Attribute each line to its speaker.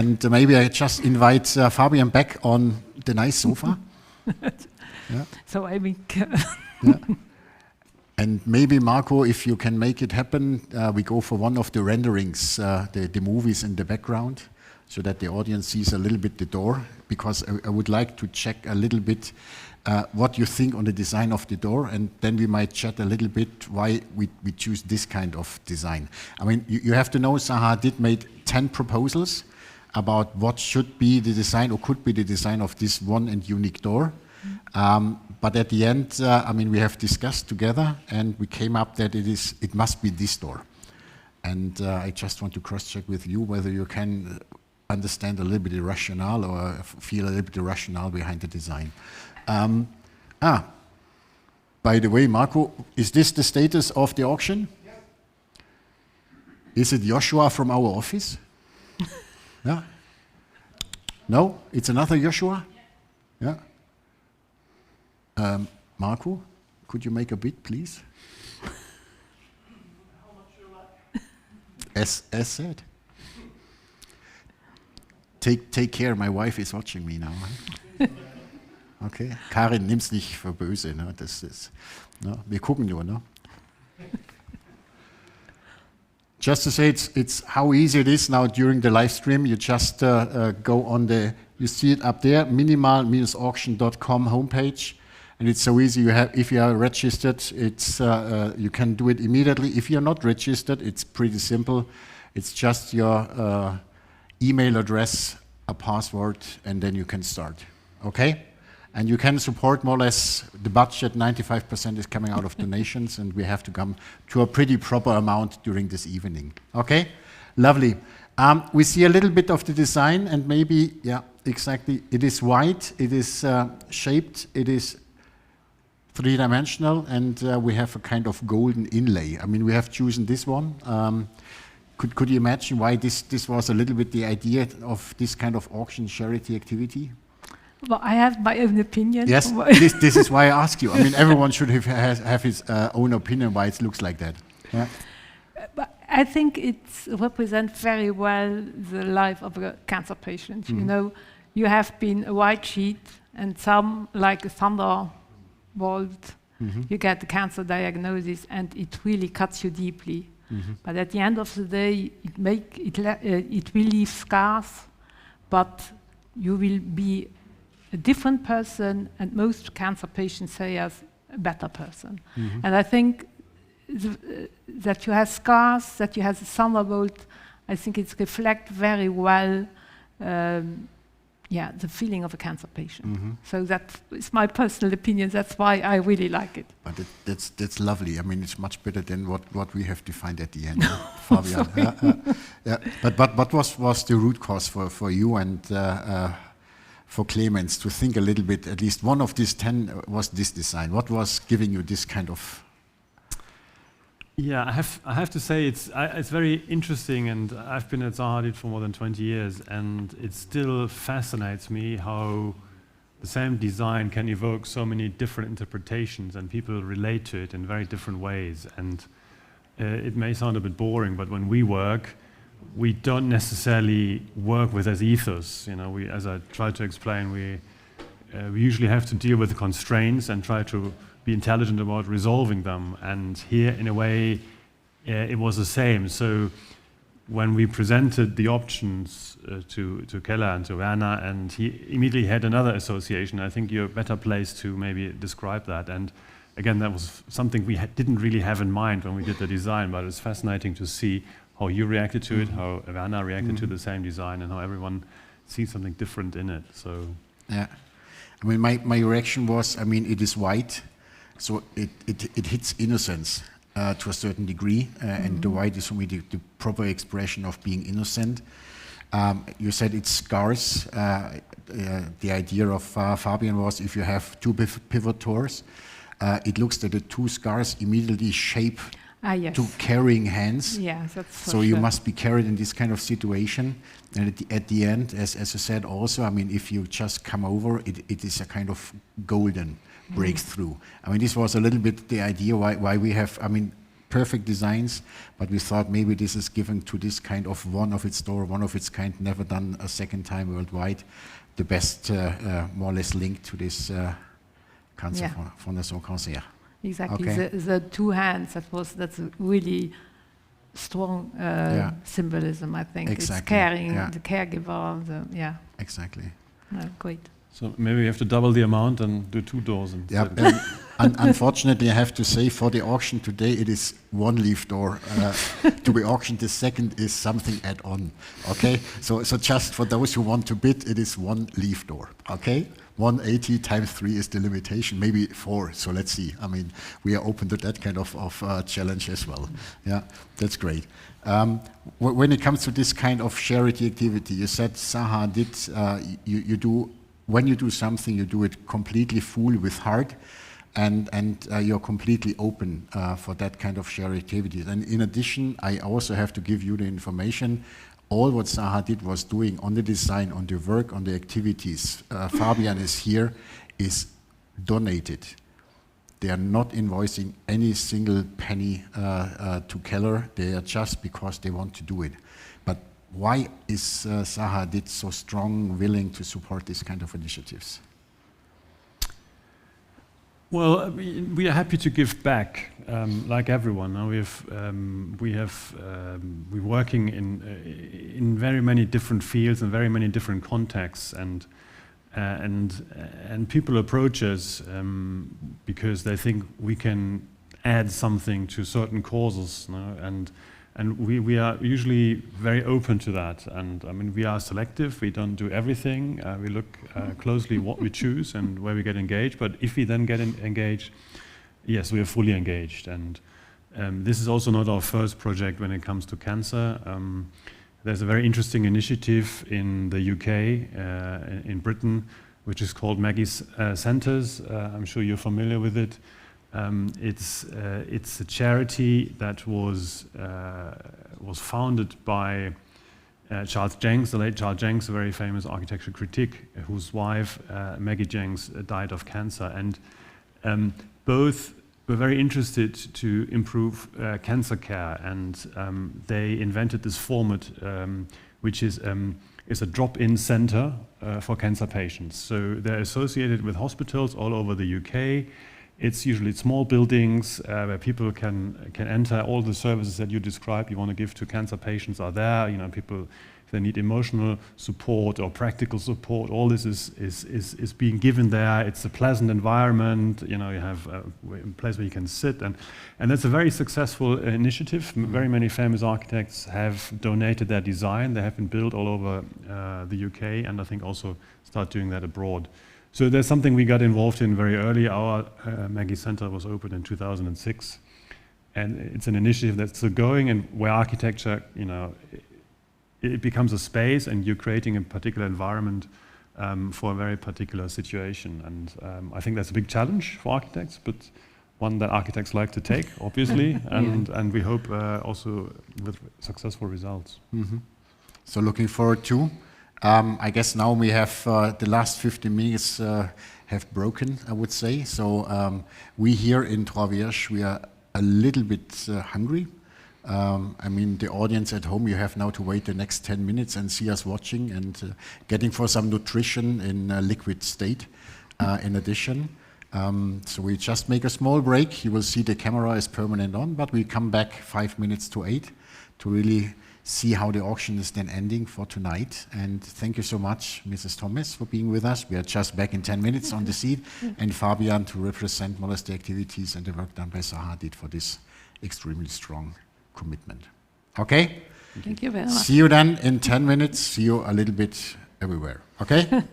Speaker 1: And maybe I just invite Fabian back on the nice sofa. Yeah.
Speaker 2: So I think...
Speaker 1: Yeah. And maybe, Marco, if you can make it happen, we go for one of the renderings, the movies in the background, so that the audience sees a little bit the door, because I would like to check a little bit what you think on the design of the door, and then we might chat a little bit why we choose this kind of design. I mean, you have to know ZAHA Hadid made 10 proposals about what should be the design or could be the design of this one and unique door. But at the end, I mean, we have discussed together and we came up that it must be this door. And I just want to cross-check with you whether you can understand a little bit the rationale or feel a little bit the rationale behind the design. By the way, Marco, is this the status of the auction? Yeah. Is it Joshua from our office? Yeah. No, it's another Joshua? Yeah. Marco, could you make a bid, please? How much you like? As said. Take care, my wife is watching me now. Okay, Karin, nimm's nicht für böse, ne? Das ist, ne? Wir gucken nur, ne? Just to say, it's how easy it is now during the live stream. You just go on you see it up there, minimal-auction.com homepage. And it's so easy. If you are registered, you can do it immediately. If you're not registered, it's pretty simple. It's just your email address, a password, and then you can start. Okay? And you can support more or less the budget. 95% is coming out of donations, and we have to come to a pretty proper amount during this evening. Okay? Lovely. We see a little bit of the design, and maybe, yeah, exactly. It is white. It is shaped. It is three-dimensional, and we have a kind of golden inlay. I mean, we have chosen this one. Could you imagine why this was a little bit the idea of this kind of auction charity activity?
Speaker 2: Well, I have my own opinion.
Speaker 1: Yes, this is why I ask you. I mean, everyone should have his own opinion why it looks like that. Yeah.
Speaker 2: But I think it represents very well the life of a cancer patient. You know, you have been a white sheet, and some, like a thunderbolt, you get the cancer diagnosis, and it really cuts you deeply. But at the end of the day, it will leave scars, but you will be a different person, and most cancer patients say as a better person. And I think that you have scars, that you have a thunderbolt, I think it reflects very well the feeling of a cancer patient. So that is my personal opinion. That's why I really like it.
Speaker 1: But that's lovely. I mean, it's much better than what we have defined at the end, Fabian. Yeah. But what was the root cause for you and for Clemens to think a little bit? At least one of these 10 was this design. What was giving you this kind of?
Speaker 3: Yeah, I have to say it's very interesting, and I've been at ZAHA Hadid for more than 20 years, and it still fascinates me how the same design can evoke so many different interpretations, and people relate to it in very different ways. And it may sound a bit boring, but when we work, we don't necessarily work with as ethos. You know, as I tried to explain, we usually have to deal with the constraints and try to be intelligent about resolving them. And here, in a way, it was the same. So when we presented the options to Keller and to Werner, and he immediately had another association, I think you're better placed to maybe describe that. And again, that was something we didn't really have in mind when we did the design, but it's fascinating to see how you reacted to it, how Werner reacted to the same design, and how everyone sees something different in it. So
Speaker 1: yeah, I mean, my reaction was, I mean, it is white. So it hits innocence to a certain degree, and the white is for me the proper expression of being innocent. You said it's scars. The idea of Fabian was if you have two pivot doors, it looks that the two scars immediately shape to carrying hands.
Speaker 2: Yes, that's
Speaker 1: so you must be carried in this kind of situation. And at the end, as I said also, I mean, if you just come over, it is a kind of golden breakthrough. I mean, this was a little bit the idea why we have, I mean, perfect designs, but we thought maybe this is given to this kind of one of its kind, never done a second time worldwide, the best, more or less linked to this Cancer Fondation Cancer.
Speaker 2: Exactly.
Speaker 1: Okay.
Speaker 2: The two hands, that's a really strong symbolism, I think.
Speaker 1: Exactly.
Speaker 2: It's caring, the caregiver,
Speaker 1: Exactly.
Speaker 2: No, great.
Speaker 3: So maybe we have to double the amount and do 2 doors.
Speaker 1: Unfortunately, I have to say, for the auction today, it is one leaf door. To be auctioned, the second is something add-on. Okay, so just for those who want to bid, it is one leaf door. Okay, 180 times 3 is the limitation. Maybe 4. So let's see. I mean, we are open to that kind of challenge as well. Yeah, that's great. When it comes to this kind of charity activity, you said ZAHA did. You do. When you do something, you do it completely full with heart, and you're completely open for that kind of charity activities. And in addition, I also have to give you the information. All what ZAHA did was doing on the design, on the work, on the activities. Fabian is here, is donated. They are not invoicing any single penny to Keller. They are just because they want to do it. But why is ZAHA Hadid so strong, willing to support these kind of initiatives?
Speaker 3: Well, we are happy to give back, like everyone. Now we're working in very many different fields and very many different contexts, and people approach us because they think we can add something to certain causes, you know, and we are usually very open to that. And I mean, we are selective. We don't do everything. We look closely what we choose and where we get engaged. But if we then get engaged, yes, we are fully engaged. And this is also not our first project when it comes to cancer. There's a very interesting initiative in the UK, in Britain, which is called Maggie's Centres. I'm sure you're familiar with it. It's a charity that was founded by Charles Jenks, the late Charles Jenks, a very famous architecture critic, whose wife Maggie Jenks died of cancer, and both were very interested to improve cancer care, and they invented this format, which is a drop-in center for cancer patients. So they're associated with hospitals all over the UK. It's usually small buildings where people can enter. All the services that you described you want to give to cancer patients are there. You know, people, if they need emotional support or practical support, all this is being given there. It's a pleasant environment. You know, you have a place where you can sit, and that's a very successful initiative. Very many famous architects have donated their design. They have been built all over the UK, and I think also start doing that abroad. So there's something we got involved in very early. Our Maggie Center was opened in 2006, and it's an initiative that's still going, and where architecture, you know, it becomes a space, and you're creating a particular environment for a very particular situation. And I think that's a big challenge for architects, but one that architects like to take, obviously, and we hope also with successful results.
Speaker 1: Mm-hmm. So looking forward to. I guess now we have the last 15 minutes have broken, I would say. So we here in Troisvierges, we are a little bit hungry. I mean, the audience at home, you have now to wait the next 10 minutes and see us watching and getting for some nutrition in a liquid state in addition. So we just make a small break. You will see the camera is permanent on, but we come back 5 minutes to 8 to really see how the auction is then ending for tonight. And thank you so much, Mrs. Thomas, for being with us. We are just back in 10 minutes on the seat. And Fabian to represent more or less the activities and the work done by ZAHA Hadid for this extremely strong commitment. Okay?
Speaker 2: Thank you very much.
Speaker 1: See you then in 10 minutes. See you a little bit everywhere. Okay?